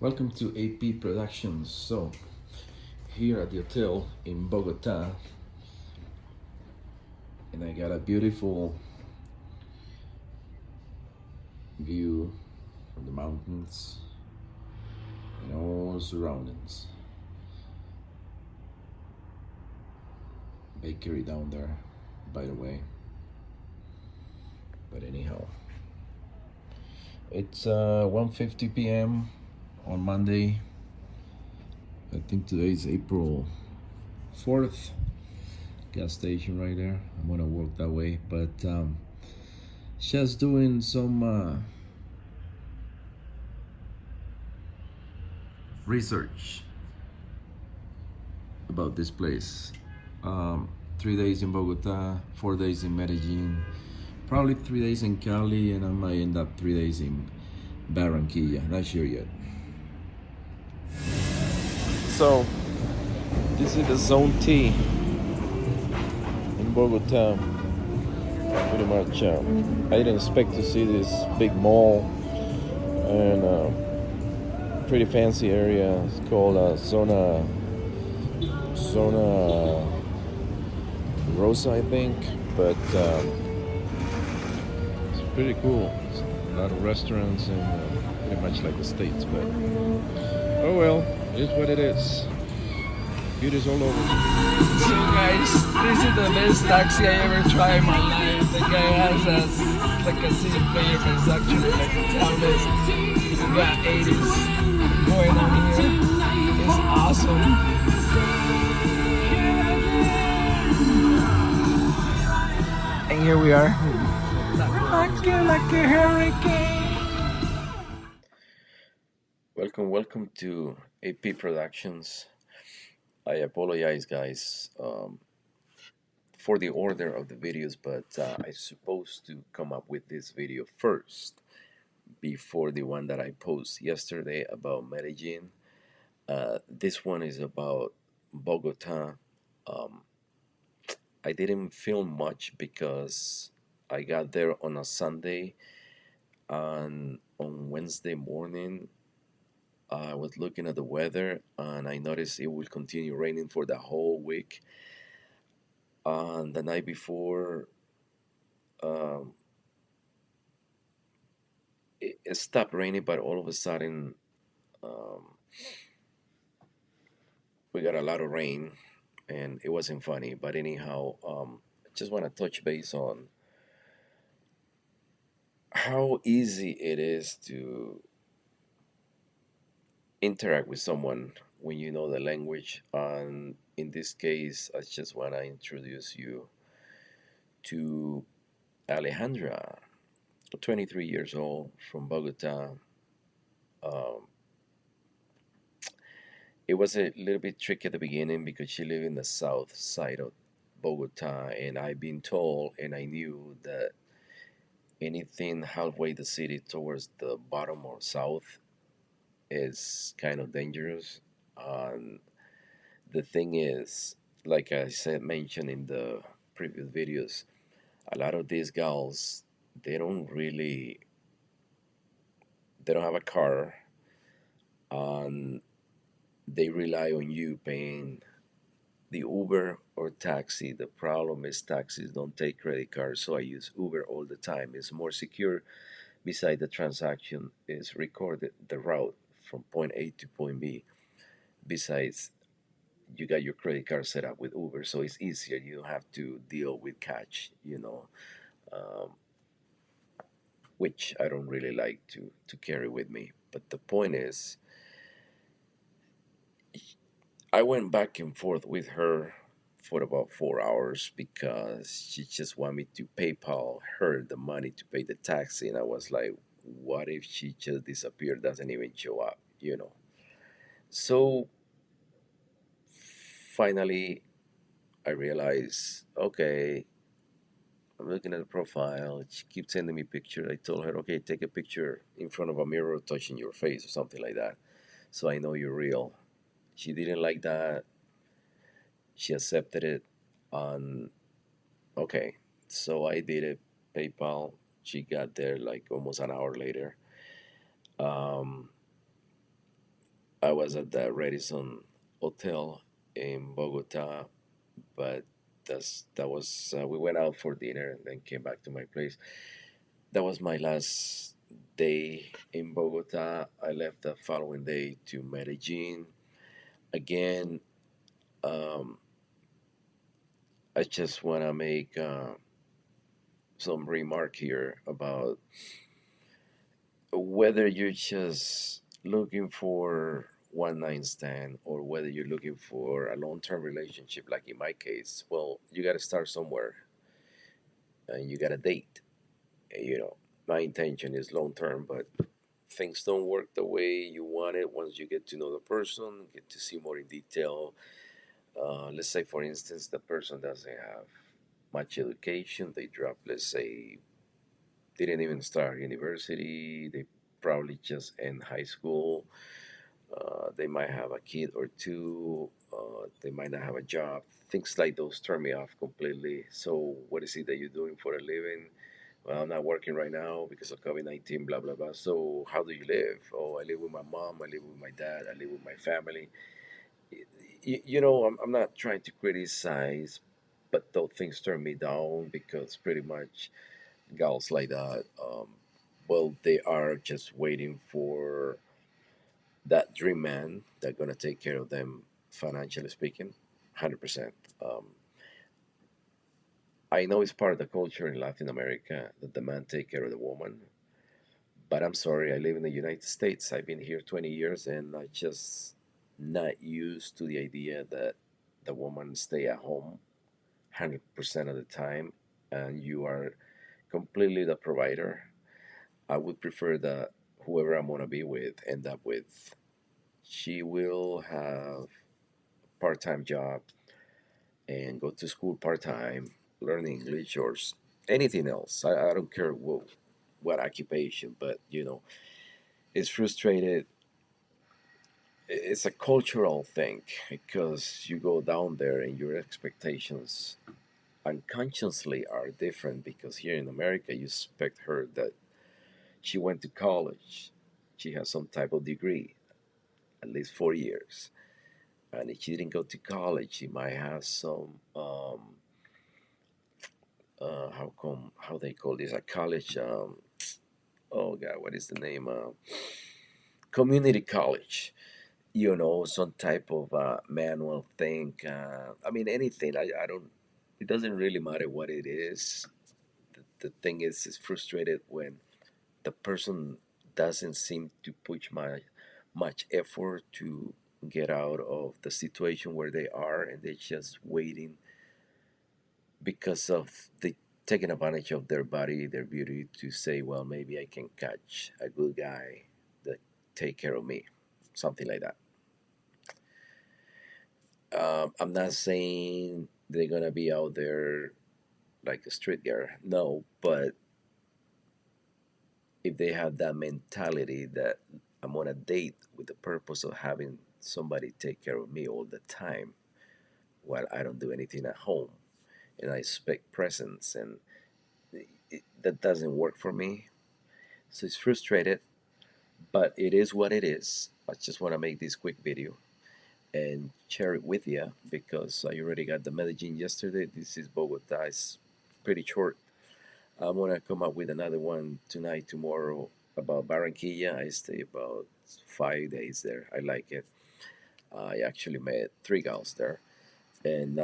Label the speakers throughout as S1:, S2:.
S1: Welcome to AP Productions. So, here at the hotel in Bogota, and I got a beautiful view from the mountains and all surroundings. Bakery down there, by the way. But anyhow, it's 1:50 p.m. on Monday. I think today is April 4th. Gas station right there. I'm gonna walk that way, but just doing some research about this place. 3 days in Bogota, 4 days in Medellin, probably 3 days in Cali, and I might end up 3 days in Barranquilla. Not sure yet. So, this is the Zone T in Bogota. Pretty much, I didn't expect to see this big mall and pretty fancy area. It's called Zona Rosa, I think, but it's pretty cool. It's a lot of restaurants and pretty much like the States, but oh well, it is what it is. Beauty's all over.
S2: So guys, this is the best taxi I ever tried in my life. The guy has like a CD player, but it's actually like a tablet. We got 80s going on here. It's awesome. And here we are. Like a hurricane.
S1: Welcome to AP Productions. I apologize, guys, for the order of the videos, but I'm supposed to come up with this video first before the one that I posted yesterday about Medellin. This one is about Bogota. Um, I didn't film much because I got there on a Sunday, and on Wednesday morning I was looking at the weather and I noticed it will continue raining for the whole week. And the night before, um, it stopped raining, but all of a sudden, um, we got a lot of rain and it wasn't funny. But anyhow, I just want to touch base on how easy it is to interact with someone when you know the language. And in this case, I just want to introduce you to Alejandra, 23 years old, from Bogota. Um, it was a little bit tricky at the beginning because she lived in the south side of Bogota, and I've been told and I knew that anything halfway the city towards the bottom or south is kind of dangerous. And the thing is, like I said, mentioned in the previous videos, a lot of these gals, they don't really, they don't have a car, and they rely on you paying the Uber or taxi. The problem is taxis don't take credit cards, so I use Uber all the time. It's more secure. Besides, the transaction is recorded, the route from point A to point B. Besides, you got your credit card set up with Uber, so it's easier. You don't have to deal with cash, um, which I don't really like to carry with me. But the point is, I went back and forth with her for about 4 hours because she just wanted me to PayPal her the money to pay the taxi, and I was like, what if she just disappeared, doesn't even show up? So finally, I realized, okay, I'm looking at the profile. She keeps sending me pictures. I told her, okay, take a picture in front of a mirror touching your face or something like that, so I know you're real. She didn't like that. She accepted it. And okay, so I did it. PayPal. She got there like almost an hour later. Um, I was at the Radisson Hotel in Bogota, but that was we went out for dinner and then came back to my place. That was my last day in Bogota. I left the following day to Medellin. Again, um, I just want to make some remark here about whether you're just looking for one night stand or whether you're looking for a long term relationship, like in my case. Well, you got to start somewhere and you got to date. You know, my intention is long term, but things don't work the way you want it once you get to know the person, get to see more in detail. Let's say, for instance, the person doesn't have much education. They drop, let's say, didn't even start university. They probably just end high school. They might have a kid or two. They might not have a job. Things like those turn me off completely. So, what is it that you're doing for a living? Well, I'm not working right now because of COVID-19, blah, blah, blah. So, how do you live? Oh, I live with my mom. I live with my dad. I live with my family. I'm not trying to criticize, but those things turn me down because pretty much girls like that, well, they are just waiting for that dream man that's gonna take care of them financially speaking, 100%. Um, I know it's part of the culture in Latin America that the man take care of the woman, but I'm sorry, I live in the United States. I've been here 20 years, and I just not used to the idea that the woman stay at home 100% of the time, and you are completely the provider. I would prefer that whoever I'm gonna be with end up with, she will have part-time job and go to school part-time, learn English or anything else. I don't care what occupation, but it's frustrated. It's a cultural thing because you go down there and your expectations unconsciously are different because here in America you expect her that she went to college, she has some type of degree, at least 4 years. And if she didn't go to college, she might have some how they call this, a college, oh god, what is the name, community college, some type of manual thing. I mean, anything. I don't. It doesn't really matter what it is. The thing is, it's frustrated when the person doesn't seem to put much effort to get out of the situation where they are, and they're just waiting because of the taking advantage of their body, their beauty, to say, well, maybe I can catch a good guy that take care of me, something like that. I'm not saying they're gonna be out there like a street girl, no, but if they have that mentality that I'm on a date with the purpose of having somebody take care of me all the time while I don't do anything at home and I expect presents, and that doesn't work for me. So it's frustrated, but it is what it is. I just want to make this quick video and share it with you because I already got the Medellin yesterday. This is Bogota. It's pretty short. I'm gonna come up with another one tonight, tomorrow about Barranquilla. I stay about 5 days there. I like it. I actually met three gals there, and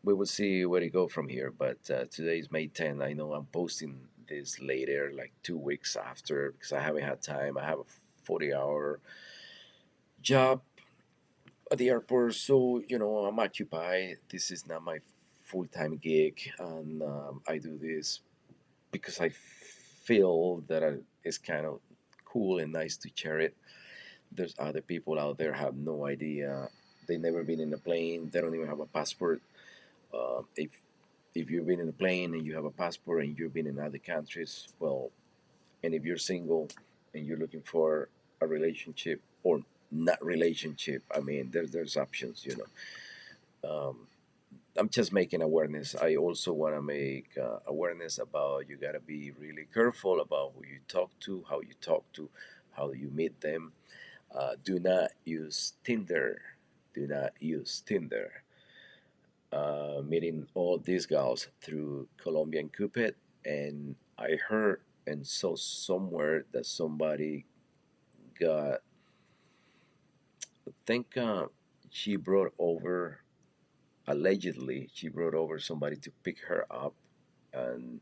S1: we will see where it go from here. But today is May 10th. I know I'm posting this later, like 2 weeks after, because I haven't had time. I have a 40-hour job at the airport, so I'm occupied. This is not my full-time gig, and I do this because I feel that it's kind of cool and nice to share it. There's other people out there have no idea. They never been in a plane. They don't even have a passport. If you've been in a plane and you have a passport and you've been in other countries, well, and if you're single and you're looking for a relationship or not relationship, I mean, there's options. I'm just making awareness. I also want to make awareness about you got to be really careful about who you talk to, how you talk to, how you meet them. Do not use Tinder. Do not use Tinder. Meeting all these girls through Colombian Cupid, and I heard and saw somewhere that somebody got, I think she brought over, allegedly, she brought over somebody to pick her up, and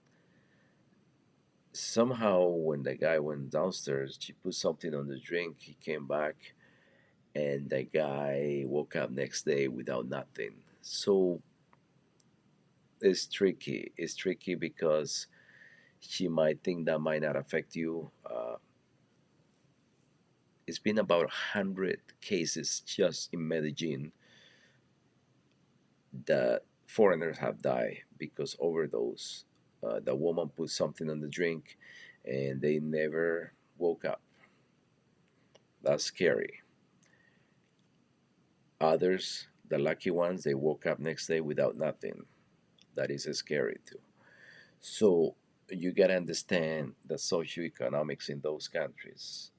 S1: somehow when the guy went downstairs, she put something on the drink. He came back, and the guy woke up next day without nothing. So it's tricky. It's tricky because she might think that might not affect you. It's been about 100 cases just in Medellin that foreigners have died because overdose. The woman put something on the drink, and they never woke up. That's scary. Others, the lucky ones, they woke up next day without nothing. That is scary too. So you gotta understand the socioeconomics in those countries.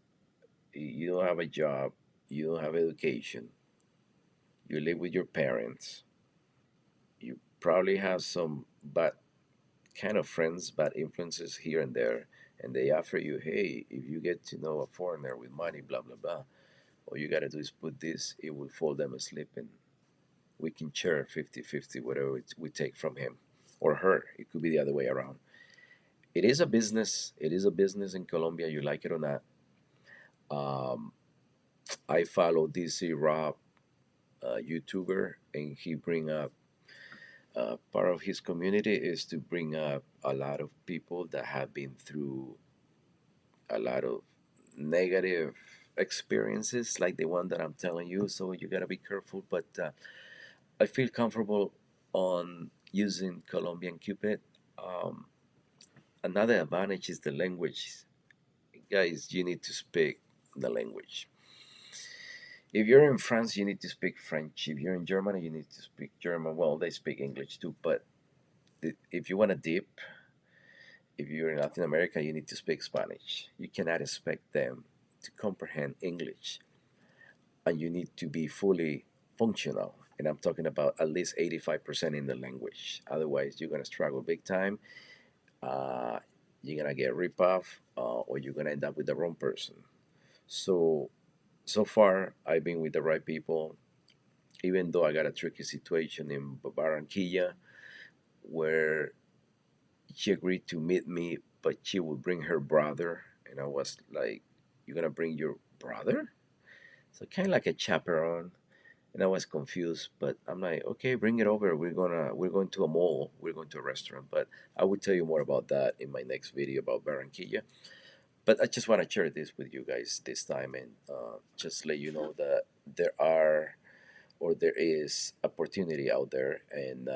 S1: You don't have a job, you don't have education, you live with your parents, you probably have some bad kind of friends, bad influences here and there, and they offer you, hey, if you get to know a foreigner with money, blah blah blah, all you gotta do is put this, it will fall them asleep, and we can share 50-50 whatever we take from him or her. It could be the other way around. It is a business. It is a business in Colombia, you like it or not. Um, I follow DC Rob, YouTuber, and he bring up part of his community is to bring up a lot of people that have been through a lot of negative experiences, like the one that I'm telling you. So you gotta be careful. But I feel comfortable on using Colombian Cupid. Um, Another advantage is the language. Guys, you need to speak the language. If you're in France, you need to speak French. If you're in Germany, you need to speak German. Well, they speak English too, but if you want to dip, if you're in Latin America, you need to speak Spanish. You cannot expect them to comprehend English, and you need to be fully functional. And I'm talking about at least 85% in the language. Otherwise, you're gonna struggle big time. Uh, you're gonna get ripped off, or you're gonna end up with the wrong person. So, so far, I've been with the right people. Even though I got a tricky situation in Barranquilla, where she agreed to meet me, but she would bring her brother, and I was like, "You're gonna bring your brother?" So kind of like a chaperone, and I was confused. But I'm like, "Okay, bring it over. We're going to a mall. We're going to a restaurant." But I will tell you more about that in my next video about Barranquilla. But I just want to share this with you guys this time, and just let you know that there are or there is opportunity out there, and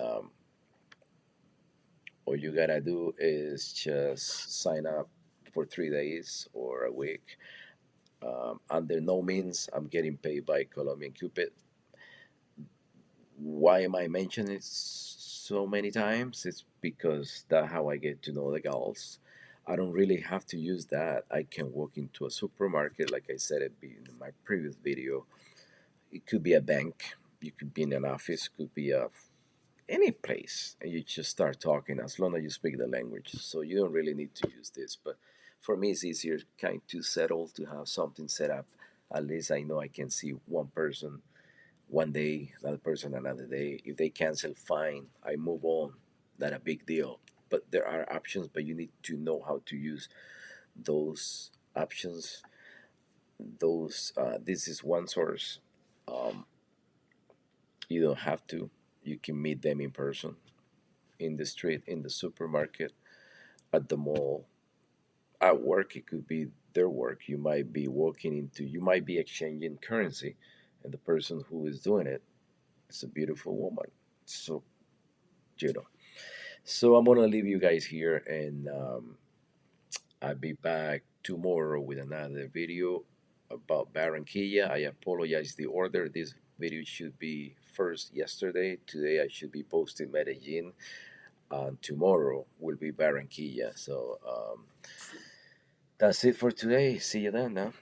S1: all you gotta do is just sign up for 3 days or a week. Under no means I'm getting paid by Colombian Cupid. Why am I mentioning it so many times? It's because that's how I get to know the girls. I don't really have to use that. I can walk into a supermarket, like I said in my previous video. It could be a bank, you could be in an office, could be any place, and you just start talking as long as you speak the language. So you don't really need to use this. But for me, it's easier kind to settle to have something set up. At least I know I can see one person one day, another person another day. If they cancel, fine, I move on. Not a big deal. But there are options, but you need to know how to use those options. Those this is one source. Um, you don't have to. You can meet them in person, in the street, in the supermarket, at the mall, at work. It could be their work. You might be walking into. You might be exchanging currency, and the person who is doing it is a beautiful woman. So you know. So I'm gonna leave you guys here, and I'll be back tomorrow with another video about Barranquilla. I apologize the order. This video should be first yesterday. Today I should be posting Medellin. Tomorrow will be Barranquilla. So that's it for today. See you then. Now.